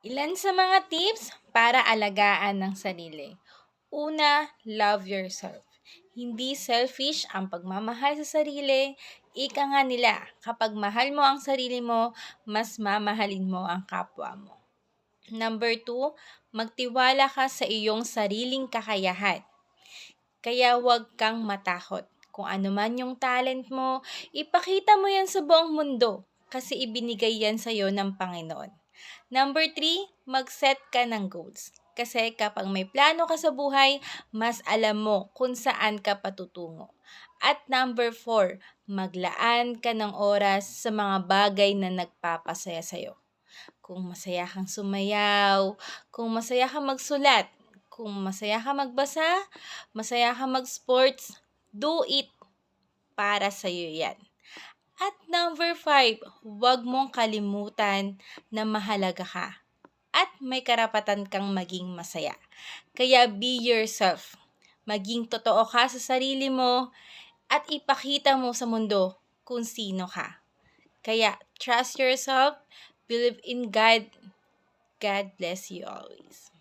Ilan sa mga tips para alagaan ng sarili. Una, love yourself. Hindi selfish ang pagmamahal sa sarili. Ika nga nila, kapag mahal mo ang sarili mo, mas mamahalin mo ang kapwa mo. Number 2, magtiwala ka sa iyong sariling kakayahan. Kaya huwag kang matakot. Kung ano man yung talent mo, ipakita mo yan sa buong mundo kasi ibinigay yan sa'yo ng Panginoon. Number 3, mag-set ka ng goals. Kasi kapag may plano ka sa buhay, mas alam mo kung saan ka patutungo. At number 4, maglaan ka ng oras sa mga bagay na nagpapasaya sa'yo. Kung masaya kang sumayaw, kung masaya kang magsulat, kung masaya kang magbasa, masaya kang mag-sports, do it, para sa'yo yan. At number 5, huwag mong kalimutan na mahalaga ka at may karapatan kang maging masaya. Kaya be yourself. Maging totoo ka sa sarili mo at ipakita mo sa mundo kung sino ka. Kaya trust yourself, believe in God. God bless you always.